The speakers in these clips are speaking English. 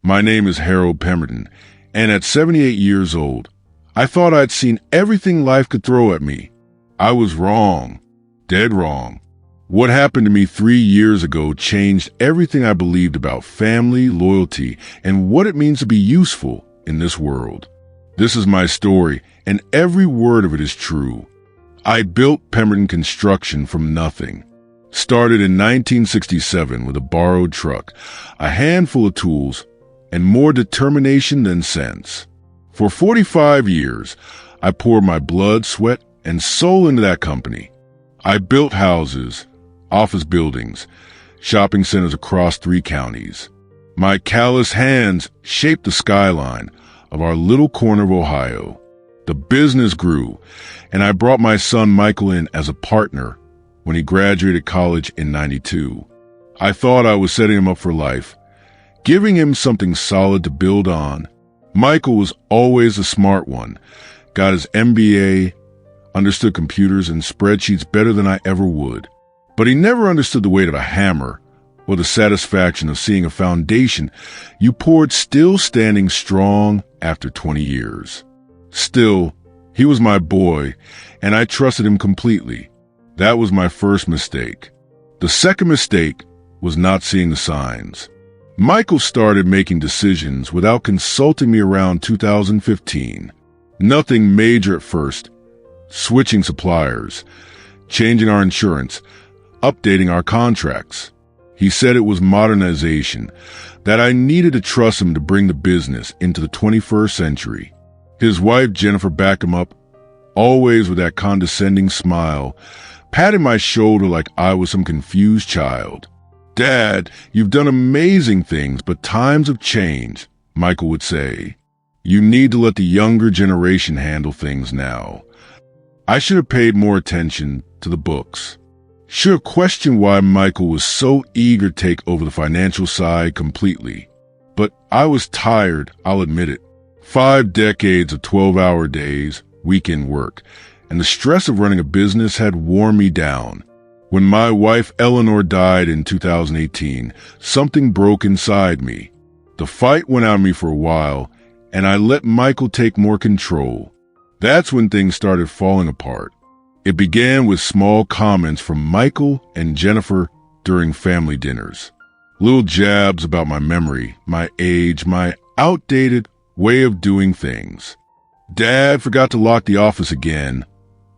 My name is Harold Pemberton, and at 78 years old, I thought I'd seen everything life could throw at me. I was wrong. Dead wrong. What happened to me 3 years ago changed everything I believed about family, loyalty, and what it means to be useful in this world. This is my story, and every word of it is true. I built Pemberton Construction from nothing. Started in 1967 with a borrowed truck, a handful of tools, and more determination than sense. For 45 years, I poured my blood, sweat, and soul into that company. I built houses, office buildings, shopping centers across 3 counties. My callous hands shaped the skyline of our little corner of Ohio. The business grew, and I brought my son Michael in as a partner when he graduated college in '92. I thought I was setting him up for life, giving him something solid to build on. Michael was always the smart one, got his MBA, understood computers and spreadsheets better than I ever would. But he never understood the weight of a hammer or the satisfaction of seeing a foundation you poured still standing strong after 20 years. Still, he was my boy, and I trusted him completely. That was my first mistake. The second mistake was not seeing the signs. Michael started making decisions without consulting me around 2015. Nothing major at first. Switching suppliers, changing our insurance, updating our contracts. He said it was modernization, that I needed to trust him to bring the business into the 21st century. His wife, Jennifer, backed him up, always with that condescending smile, patting my shoulder like I was some confused child. "Dad, you've done amazing things, but times have changed," Michael would say. "You need to let the younger generation handle things now." I should have paid more attention to the books. Should have questioned why Michael was so eager to take over the financial side completely. But I was tired, I'll admit it. 5 decades of 12-hour days, weekend work, and the stress of running a business had worn me down. When my wife Eleanor died in 2018, something broke inside me. The fight went out of me for a while, and I let Michael take more control. That's when things started falling apart. It began with small comments from Michael and Jennifer during family dinners. Little jabs about my memory, my age, my outdated way of doing things. "Dad forgot to lock the office again,"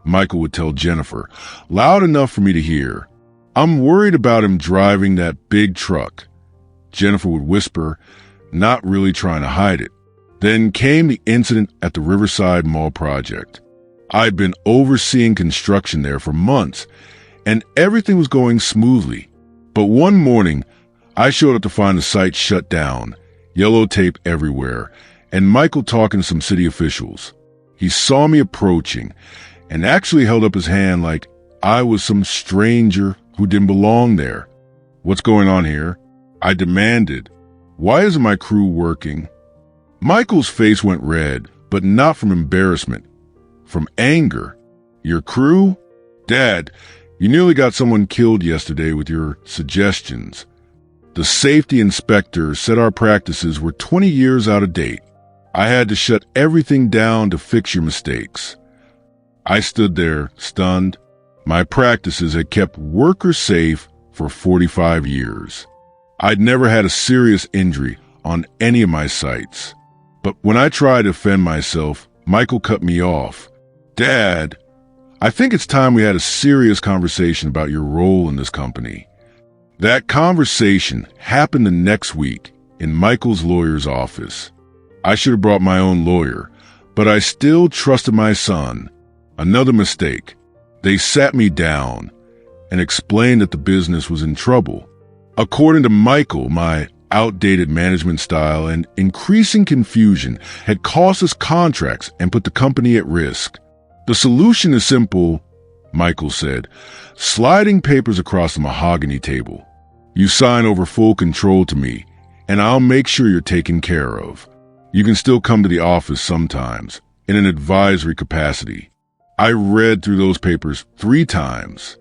Michael would tell Jennifer, loud enough for me to hear. "I'm worried about him driving that big truck," Jennifer would whisper, not really trying to hide it. Then came the incident at the Riverside Mall project. I'd been overseeing construction there for months, and everything was going smoothly. But one morning, I showed up to find the site shut down, yellow tape everywhere, and Michael talking to some city officials. He saw me approaching and actually held up his hand like I was some stranger who didn't belong there. "What's going on here?" I demanded. "Why isn't my crew working?" Michael's face went red, but not from embarrassment, from anger. "Your crew? Dad, you nearly got someone killed yesterday with your suggestions. The safety inspector said our practices were 20 years out of date. I had to shut everything down to fix your mistakes." I stood there, stunned. My practices had kept workers safe for 45 years. I'd never had a serious injury on any of my sites. But when I tried to defend myself, Michael cut me off. "Dad, I think it's time we had a serious conversation about your role in this company." That conversation happened the next week in Michael's lawyer's office. I should have brought my own lawyer, but I still trusted my son. Another mistake. They sat me down and explained that the business was in trouble. According to Michael, my outdated management style and increasing confusion had cost us contracts and put the company at risk. "The solution is simple," Michael said, sliding papers across the mahogany table. "You sign over full control to me, and I'll make sure you're taken care of. You can still come to the office sometimes, in an advisory capacity." I read through those papers 3 times.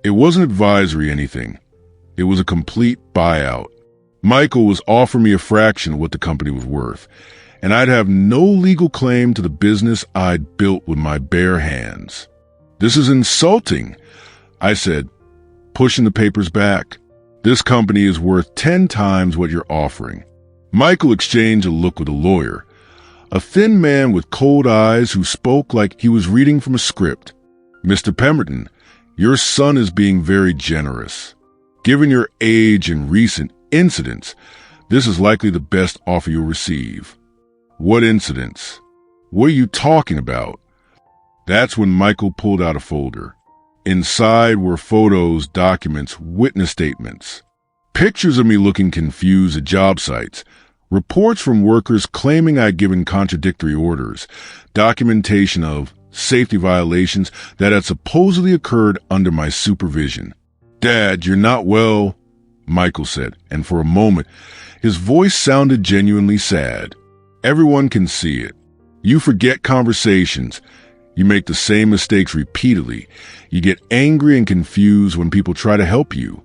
It wasn't advisory anything. It was a complete buyout. Michael was offering me a fraction of what the company was worth, and I'd have no legal claim to the business I'd built with my bare hands. This is insulting, I said, pushing the papers back. This company is worth 10 times what you're offering. Michael exchanged a look with a lawyer, a thin man with cold eyes who spoke like he was reading from a script. Mr. Pemberton, your son is being very generous. Given your age and recent incidents, this is likely the best offer you'll receive. What incidents? What are you talking about? That's when Michael pulled out a folder. Inside were photos, documents, witness statements, pictures of me looking confused at job sites, reports from workers claiming I'd given contradictory orders, documentation of safety violations that had supposedly occurred under my supervision. Dad, you're not well, Michael said, and for a moment, his voice sounded genuinely sad. Everyone can see it. You forget conversations. You make the same mistakes repeatedly. You get angry and confused when people try to help you.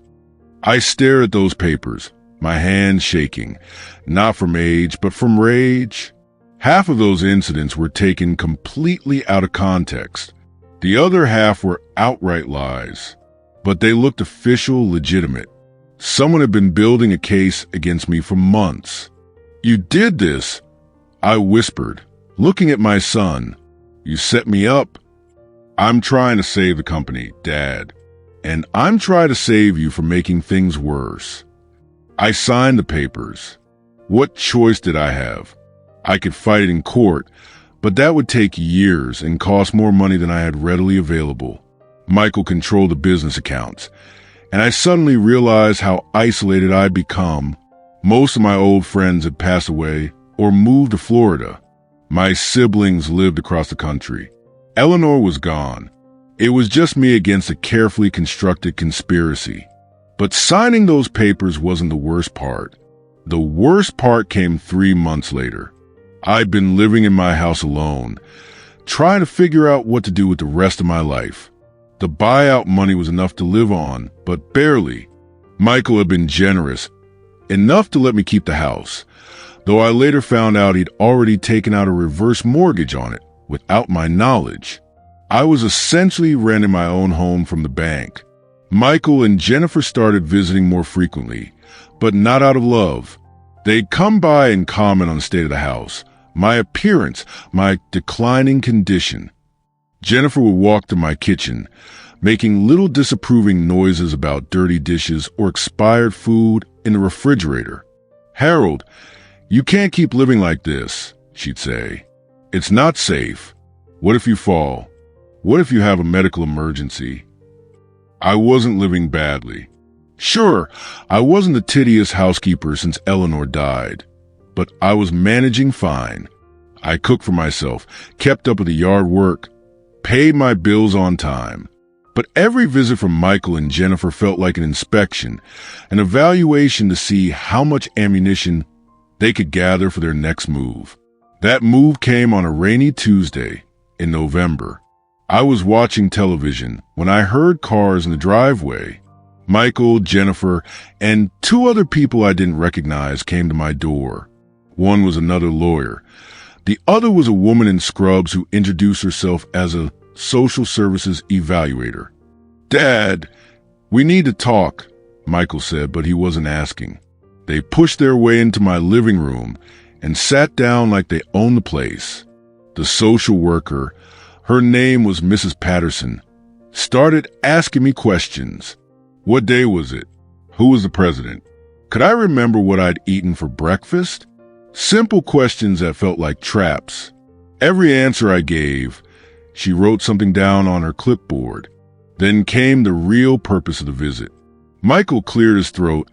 I stare at those papers, my hands shaking, not from age, but from rage. Half of those incidents were taken completely out of context. The other half were outright lies, but they looked official, legitimate. Someone had been building a case against me for months. You did this, I whispered, looking at my son. You set me up. I'm trying to save the company, Dad, and I'm trying to save you from making things worse. I signed the papers. What choice did I have? I could fight it in court, but that would take years and cost more money than I had readily available. Michael controlled the business accounts, and I suddenly realized how isolated I'd become. Most of my old friends had passed away or moved to Florida. My siblings lived across the country. Eleanor was gone. It was just me against a carefully constructed conspiracy. But signing those papers wasn't the worst part. The worst part came 3 months later. I'd been living in my house alone, trying to figure out what to do with the rest of my life. The buyout money was enough to live on, but barely. Michael had been generous, enough to let me keep the house, though I later found out he'd already taken out a reverse mortgage on it without my knowledge. I was essentially renting my own home from the bank. Michael and Jennifer started visiting more frequently, but not out of love. They'd come by and comment on the state of the house, my appearance, my declining condition. Jennifer would walk to my kitchen, making little disapproving noises about dirty dishes or expired food in the refrigerator. Harold, you can't keep living like this, she'd say. It's not safe. What if you fall? What if you have a medical emergency? I wasn't living badly. Sure, I wasn't the tittiest housekeeper since Eleanor died, but I was managing fine. I cooked for myself, kept up with the yard work, paid my bills on time. But every visit from Michael and Jennifer felt like an inspection, an evaluation to see how much ammunition they could gather for their next move. That move came on a rainy Tuesday in November. I was watching television when I heard cars in the driveway. Michael, Jennifer, and 2 other people I didn't recognize came to my door. One was another lawyer. The other was a woman in scrubs who introduced herself as a social services evaluator. Dad, we need to talk, Michael said, but he wasn't asking. They pushed their way into my living room and sat down like they owned the place. The social worker, her name was Mrs. Patterson, started asking me questions. What day was it? Who was the president? Could I remember what I'd eaten for breakfast? Simple questions that felt like traps. Every answer I gave, she wrote something down on her clipboard. Then came the real purpose of the visit. Michael cleared his throat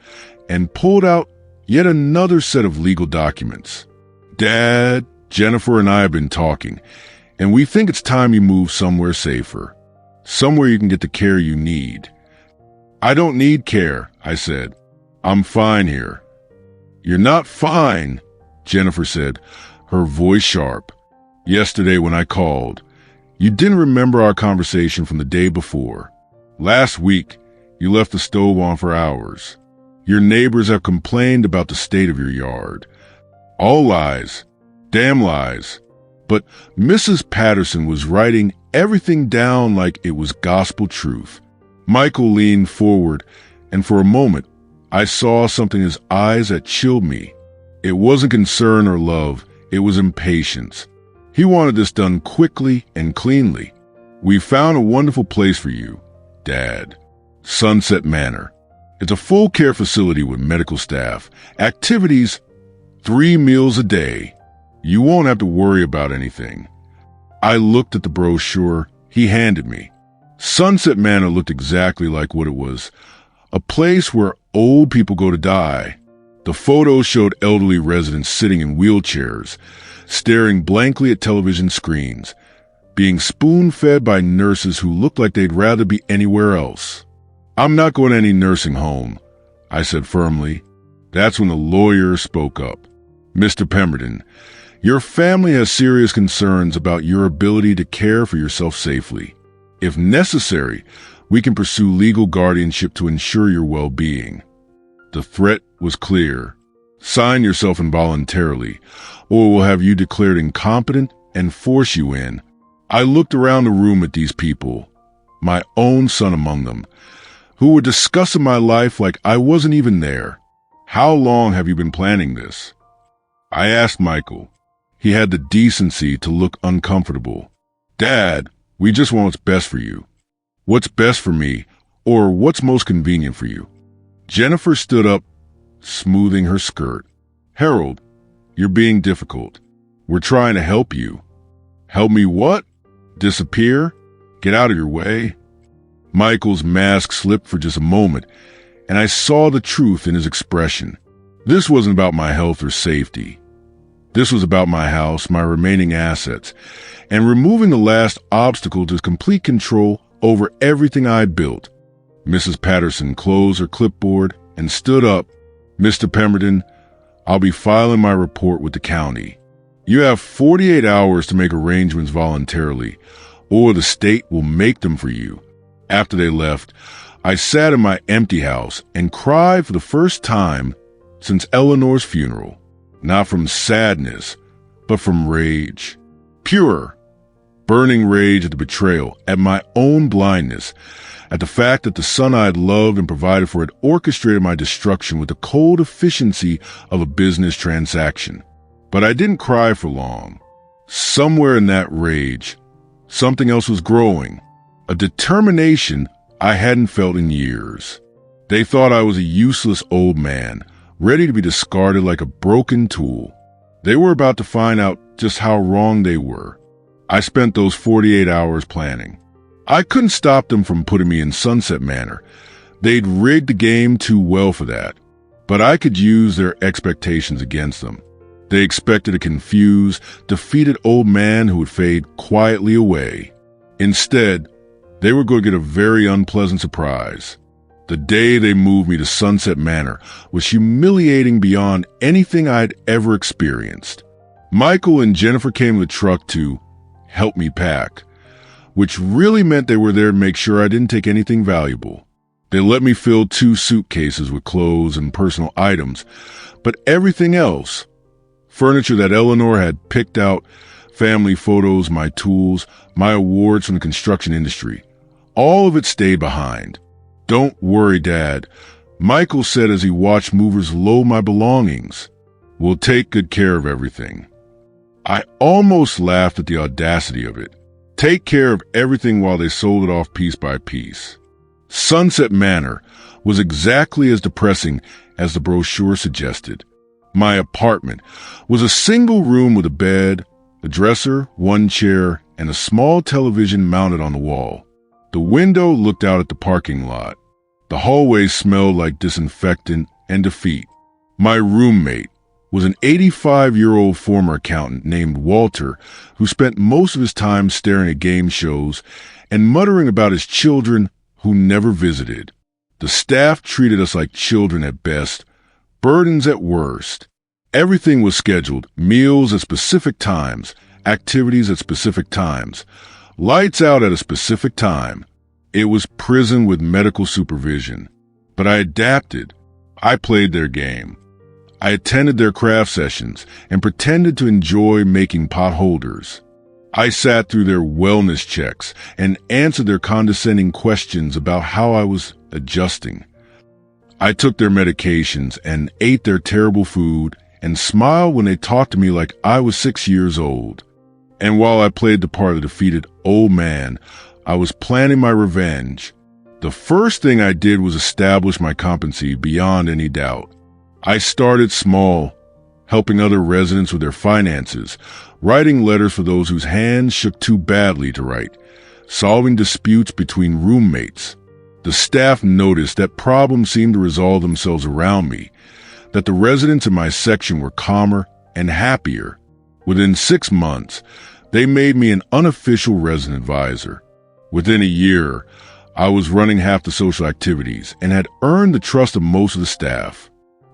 and pulled out yet another set of legal documents. Dad, Jennifer and I have been talking, and we think it's time you move somewhere safer. Somewhere you can get the care you need. I don't need care, I said. I'm fine here. You're not fine, Jennifer said, her voice sharp. Yesterday when I called, you didn't remember our conversation from the day before. Last week, you left the stove on for hours. Your neighbors have complained about the state of your yard. All lies. Damn lies. But Mrs. Patterson was writing everything down like it was gospel truth. Michael leaned forward, and for a moment, I saw something in his eyes that chilled me. It wasn't concern or love, it was impatience. He wanted this done quickly and cleanly. We found a wonderful place for you, Dad. Sunset Manor. It's a full care facility with medical staff, activities, 3 meals a day. You won't have to worry about anything. I looked at the brochure he handed me. Sunset Manor looked exactly like what it was, a place where old people go to die. The photos showed elderly residents sitting in wheelchairs, staring blankly at television screens, being spoon-fed by nurses who looked like they'd rather be anywhere else. I'm not going to any nursing home, I said firmly. That's when the lawyer spoke up. Mr. Pemberton, your family has serious concerns about your ability to care for yourself safely. If necessary, we can pursue legal guardianship to ensure your well-being. The threat was clear. Sign yourself involuntarily, or we'll have you declared incompetent and force you in. I looked around the room at these people, my own son among them, who were discussing my life like I wasn't even there. How long have you been planning this? I asked Michael. He had the decency to look uncomfortable. Dad, we just want what's best for you. What's best for me, or what's most convenient for you? Jennifer stood up, smoothing her skirt. Harold, you're being difficult. We're trying to help you. Help me what? Disappear? Get out of your way? Michael's mask slipped for just a moment, and I saw the truth in his expression. This wasn't about my health or safety. This was about my house, my remaining assets, and removing the last obstacle to complete control over everything I built. Mrs. Patterson closed her clipboard and stood up. Mr. Pemberton, I'll be filing my report with the county. You have 48 hours to make arrangements voluntarily, or the state will make them for you. After they left, I sat in my empty house and cried for the first time since Eleanor's funeral. Not from sadness, but from rage. Pure, burning rage at the betrayal, at my own blindness, at the fact that the son I had loved and provided for had orchestrated my destruction with the cold efficiency of a business transaction. But I didn't cry for long. Somewhere in that rage, something else was growing, a determination I hadn't felt in years. They thought I was a useless old man, ready to be discarded like a broken tool. They were about to find out just how wrong they were. I spent those 48 hours planning. I couldn't stop them from putting me in Sunset Manor. They'd rigged the game too well for that. But I could use their expectations against them. They expected a confused, defeated old man who would fade quietly away. Instead, they were going to get a very unpleasant surprise. The day they moved me to Sunset Manor was humiliating beyond anything I'd ever experienced. Michael and Jennifer came in the truck to help me pack, which really meant they were there to make sure I didn't take anything valuable. They let me fill 2 suitcases with clothes and personal items, but everything else, furniture that Eleanor had picked out, family photos, my tools, my awards from the construction industry, all of it stayed behind. Don't worry, Dad, Michael said as he watched movers load my belongings. We'll take good care of everything. I almost laughed at the audacity of it. Take care of everything while they sold it off piece by piece. Sunset Manor was exactly as depressing as the brochure suggested. My apartment was a single room with a bed, a dresser, 1 chair, and a small television mounted on the wall. The window looked out at the parking lot. The hallway smelled like disinfectant and defeat. My roommate was an 85-year-old former accountant named Walter who spent most of his time staring at game shows and muttering about his children who never visited. The staff treated us like children at best, burdens at worst. Everything was scheduled, meals at specific times, activities at specific times, lights out at a specific time. It was prison with medical supervision. But I adapted. I played their game. I attended their craft sessions and pretended to enjoy making pot holders. I sat through their wellness checks and answered their condescending questions about how I was adjusting. I took their medications and ate their terrible food and smiled when they talked to me like I was 6 years old. And while I played the part of the defeated old man, I was planning my revenge. The first thing I did was establish my competency beyond any doubt. I started small, helping other residents with their finances, writing letters for those whose hands shook too badly to write, solving disputes between roommates. The staff noticed that problems seemed to resolve themselves around me, that the residents in my section were calmer and happier. Within 6 months, they made me an unofficial resident advisor. Within a year, I was running half the social activities and had earned the trust of most of the staff.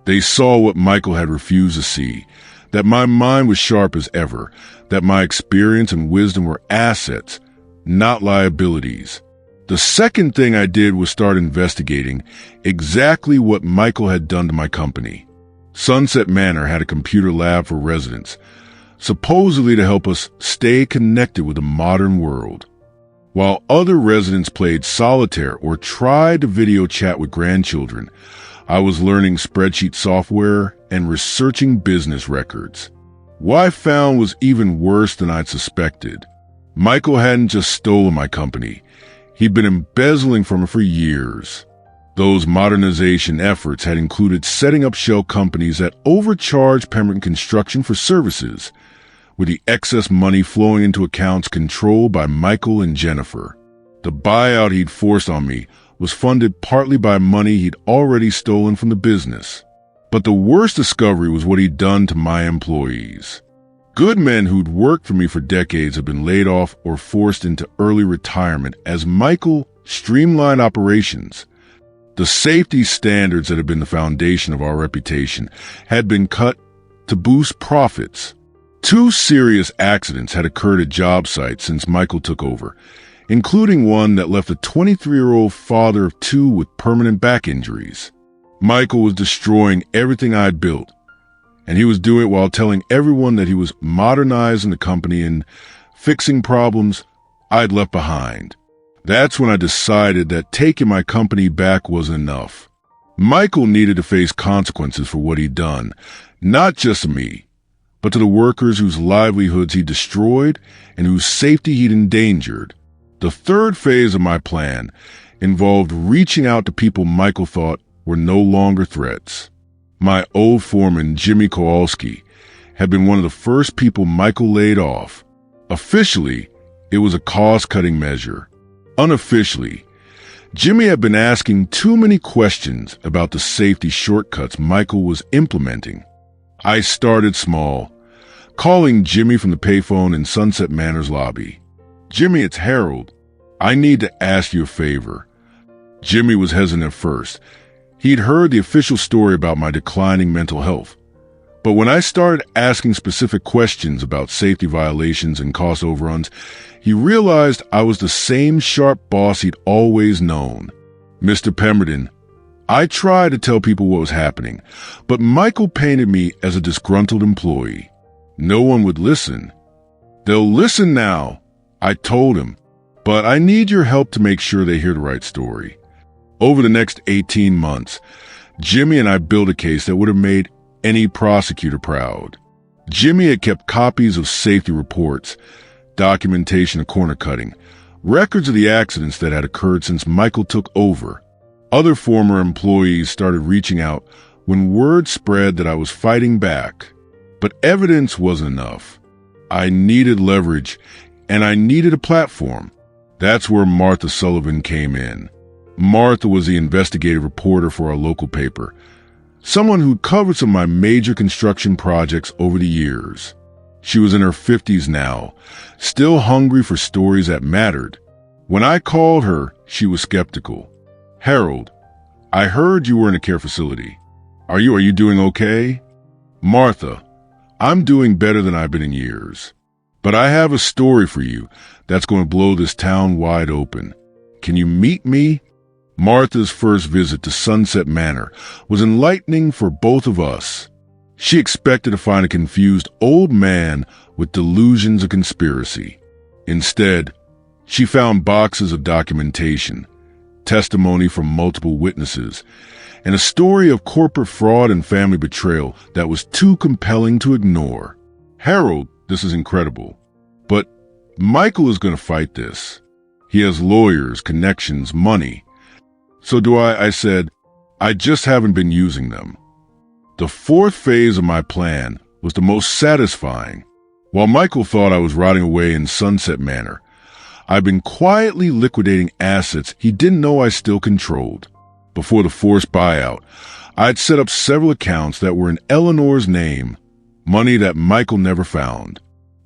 They saw what Michael had refused to see, that my mind was sharp as ever, that my experience and wisdom were assets, not liabilities. The second thing I did was start investigating exactly what Michael had done to my company. Sunset Manor had a computer lab for residents, supposedly to help us stay connected with the modern world. While other residents played solitaire or tried to video chat with grandchildren, I was learning spreadsheet software and researching business records. What I found was even worse than I'd suspected. Michael hadn't just stolen my company. He'd been embezzling from it for years. Those modernization efforts had included setting up shell companies that overcharged Pemberton Construction for services, with the excess money flowing into accounts controlled by Michael and Jennifer. The buyout he'd forced on me was funded partly by money he'd already stolen from the business. But the worst discovery was what he'd done to my employees. Good men who'd worked for me for decades had been laid off or forced into early retirement as Michael streamlined operations. The safety standards that had been the foundation of our reputation had been cut to boost profits. 2 serious accidents had occurred at job sites since Michael took over, including one that left a 23-year-old father of 2 with permanent back injuries. Michael was destroying everything I'd built, and he was doing it while telling everyone that he was modernizing the company and fixing problems I'd left behind. That's when I decided that taking my company back wasn't enough. Michael needed to face consequences for what he'd done, not just to me, but to the workers whose livelihoods he destroyed and whose safety he'd endangered. The third phase of my plan involved reaching out to people Michael thought were no longer threats. My old foreman, Jimmy Kowalski, had been one of the first people Michael laid off. Officially, it was a cost-cutting measure. Unofficially, Jimmy had been asking too many questions about the safety shortcuts Michael was implementing. I started small, calling Jimmy from the payphone in Sunset Manor's lobby. "Jimmy, it's Harold. I need to ask you a favor." Jimmy was hesitant at first. He'd heard the official story about my declining mental health. But when I started asking specific questions about safety violations and cost overruns, he realized I was the same sharp boss he'd always known. "Mr. Pemberton, I tried to tell people what was happening, but Michael painted me as a disgruntled employee. No one would listen." "They'll listen now," I told him, "but I need your help to make sure they hear the right story." Over the next 18 months, Jimmy and I built a case that would have made any prosecutor proud. Jimmy had kept copies of safety reports, documentation of corner cutting, records of the accidents that had occurred since Michael took over. Other former employees started reaching out when word spread that I was fighting back. But evidence wasn't enough. I needed leverage, and I needed a platform. That's where Martha Sullivan came in. Martha was the investigative reporter for our local paper, someone who'd covered some of my major construction projects over the years. She was in her 50s now, still hungry for stories that mattered. When I called her, she was skeptical. "Harold, I heard you were in a care facility. Are you doing okay?" "Martha, I'm doing better than I've been in years. But I have a story for you that's going to blow this town wide open. Can you meet me?" Martha's first visit to Sunset Manor was enlightening for both of us. She expected to find a confused old man with delusions of conspiracy. Instead, she found boxes of documentation, testimony from multiple witnesses, and a story of corporate fraud and family betrayal that was too compelling to ignore. Harold, this is incredible, but Michael is going to fight this. He has lawyers, connections, money. So do I said, I just haven't been using them. The fourth phase of my plan was the most satisfying. While Michael thought I was rotting away in Sunset Manor, I've been quietly liquidating assets he didn't know I still controlled. Before the forced buyout, I'd set up several accounts that were in Eleanor's name, money that Michael never found.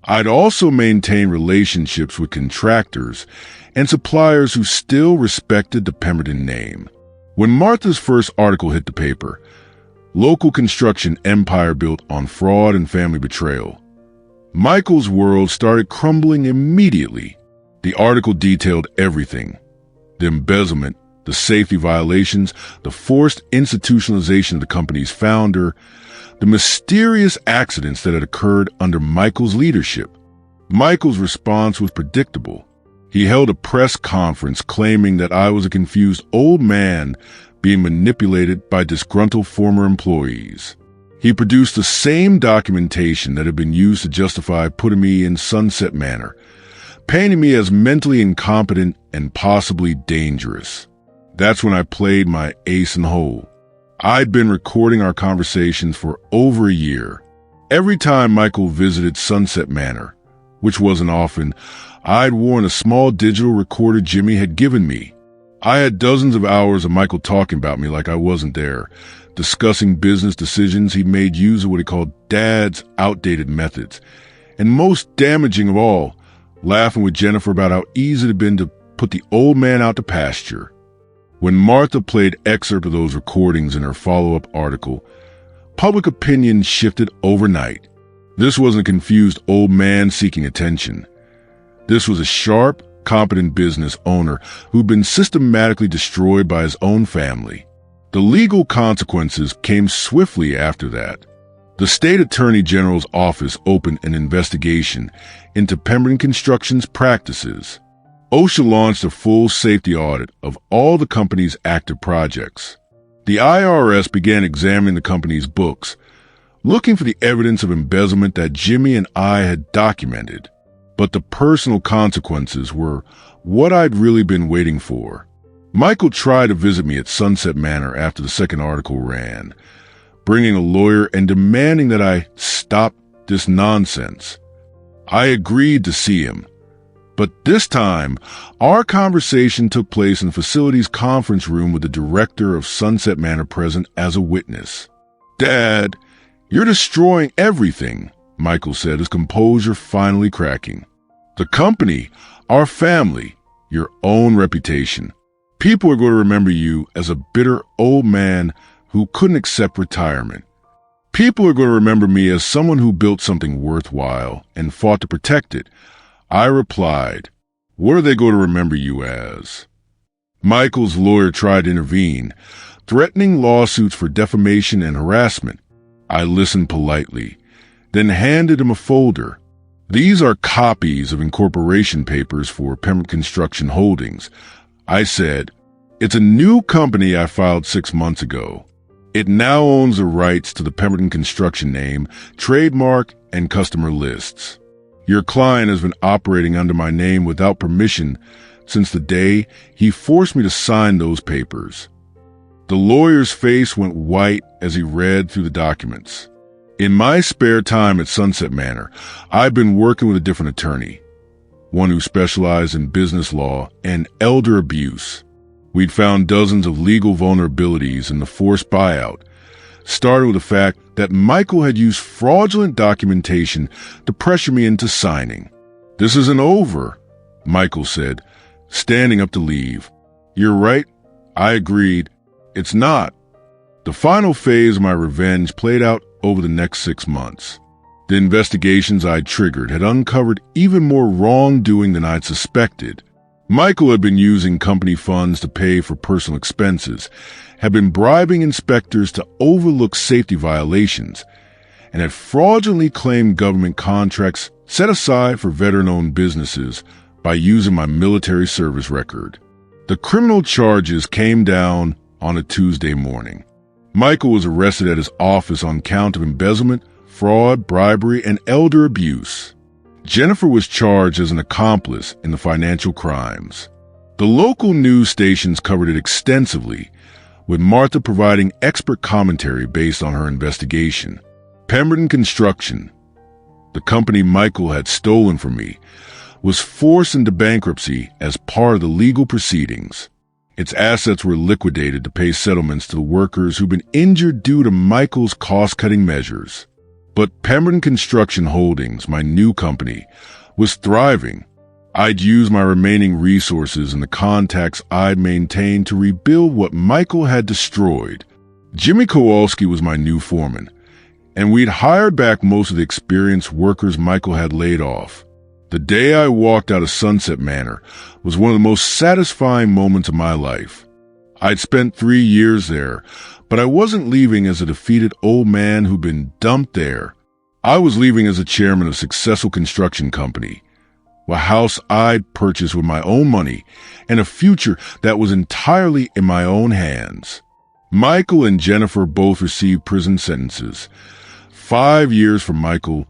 I'd also maintained relationships with contractors and suppliers who still respected the Pemberton name. When Martha's first article hit the paper, local construction empire built on fraud and family betrayal, Michael's world started crumbling immediately. The article detailed everything: the embezzlement, the safety violations, the forced institutionalization of the company's founder, the mysterious accidents that had occurred under Michael's leadership. Michael's response was predictable. He held a press conference claiming that I was a confused old man being manipulated by disgruntled former employees. He produced the same documentation that had been used to justify putting me in Sunset Manor, painting me as mentally incompetent and possibly dangerous. That's when I played my ace in the hole. I'd been recording our conversations for over a year. Every time Michael visited Sunset Manor, which wasn't often, I'd worn a small digital recorder Jimmy had given me. I had dozens of hours of Michael talking about me like I wasn't there, discussing business decisions he made use of what he called Dad's outdated methods, and most damaging of all, laughing with Jennifer about how easy it had been to put the old man out to pasture. When Martha played excerpts of those recordings in her follow-up article, public opinion shifted overnight. This wasn't a confused old man seeking attention. This was a sharp, competent business owner who'd been systematically destroyed by his own family. The legal consequences came swiftly after that. The state attorney general's office opened an investigation into Pemberton Construction's practices. OSHA launched a full safety audit of all the company's active projects. The IRS began examining the company's books, looking for the evidence of embezzlement that Jimmy and I had documented. But the personal consequences were what I'd really been waiting for. Michael tried to visit me at Sunset Manor after the second article ran, bringing a lawyer and demanding that I stop this nonsense. I agreed to see him. But this time, our conversation took place in the facility's conference room with the director of Sunset Manor present as a witness. "Dad, you're destroying everything," Michael said, his composure finally cracking. "The company, our family, your own reputation. People are going to remember you as a bitter old man who couldn't accept retirement. People are going to remember me as someone who built something worthwhile and fought to protect it." I replied, "What are they going to remember you as?" Michael's lawyer tried to intervene, threatening lawsuits for defamation and harassment. I listened politely, then handed him a folder. "These are copies of incorporation papers for Pemberton Construction Holdings," I said. "It's a new company I filed 6 months ago. It now owns the rights to the Pemberton Construction name, trademark, and customer lists. Your client has been operating under my name without permission since the day he forced me to sign those papers." The lawyer's face went white as he read through the documents. "In my spare time at Sunset Manor, I've been working with a different attorney, one who specialized in business law and elder abuse. We'd found dozens of legal vulnerabilities in the forced buyout, starting with the fact that Michael had used fraudulent documentation to pressure me into signing. "This isn't over," Michael said, standing up to leave. "You're right," I agreed. "It's not." The final phase of my revenge played out over the next 6 months. The investigations I'd triggered had uncovered even more wrongdoing than I'd suspected. Michael had been using company funds to pay for personal expenses, had been bribing inspectors to overlook safety violations, and had fraudulently claimed government contracts set aside for veteran-owned businesses by using my military service record. The criminal charges came down on a Tuesday morning. Michael was arrested at his office on count of embezzlement, fraud, bribery, and elder abuse. Jennifer was charged as an accomplice in the financial crimes. The local news stations covered it extensively, with Martha providing expert commentary based on her investigation. Pemberton Construction, the company Michael had stolen from me, was forced into bankruptcy as part of the legal proceedings. Its assets were liquidated to pay settlements to the workers who'd been injured due to Michael's cost-cutting measures. But Pemberton Construction Holdings, my new company, was thriving. I'd used my remaining resources and the contacts I'd maintained to rebuild what Michael had destroyed. Jimmy Kowalski was my new foreman, and we'd hired back most of the experienced workers Michael had laid off. The day I walked out of Sunset Manor was one of the most satisfying moments of my life. I'd spent 3 years there, but I wasn't leaving as a defeated old man who'd been dumped there. I was leaving as a chairman of a successful construction company, a house I'd purchased with my own money, and a future that was entirely in my own hands. Michael and Jennifer both received prison sentences. 5 years for Michael,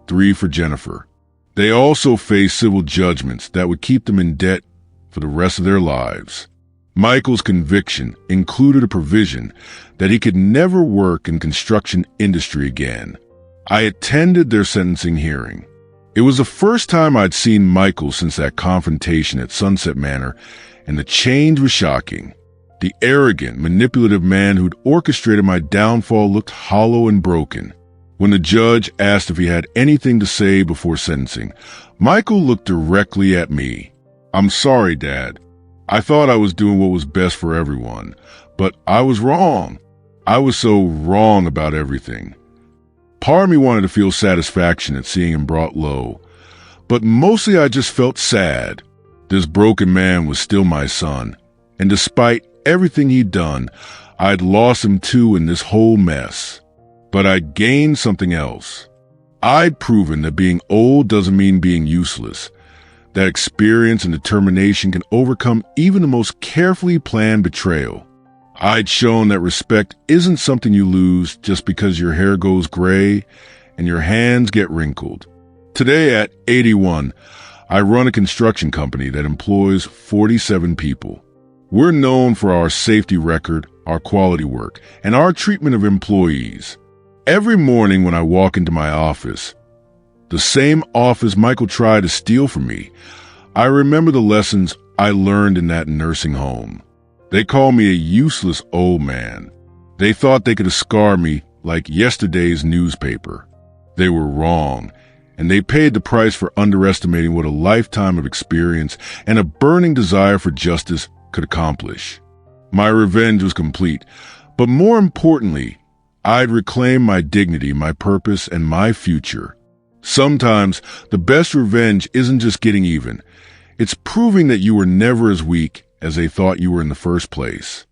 3 for Jennifer. They also faced civil judgments that would keep them in debt for the rest of their lives. Michael's conviction included a provision that he could never work in construction industry again. I attended their sentencing hearing. It was the first time I'd seen Michael since that confrontation at Sunset Manor, and the change was shocking. The arrogant, manipulative man who'd orchestrated my downfall looked hollow and broken. When the judge asked if he had anything to say before sentencing, Michael looked directly at me. "I'm sorry, Dad. I thought I was doing what was best for everyone, but I was wrong. I was so wrong about everything." Part of me wanted to feel satisfaction at seeing him brought low, but mostly I just felt sad. This broken man was still my son, and despite everything he'd done, I'd lost him too in this whole mess. But I'd gained something else. I'd proven that being old doesn't mean being useless, that experience and determination can overcome even the most carefully planned betrayal. I'd shown that respect isn't something you lose just because your hair goes gray and your hands get wrinkled. Today at 81, I run a construction company that employs 47 people. We're known for our safety record, our quality work, and our treatment of employees. Every morning when I walk into my office, the same office Michael tried to steal from me, I remember the lessons I learned in that nursing home. They called me a useless old man. They thought they could scar me like yesterday's newspaper. They were wrong, and they paid the price for underestimating what a lifetime of experience and a burning desire for justice could accomplish. My revenge was complete, but more importantly, I'd reclaim my dignity, my purpose, and my future. Sometimes the best revenge isn't just getting even. It's proving that you were never as weak as they thought you were in the first place.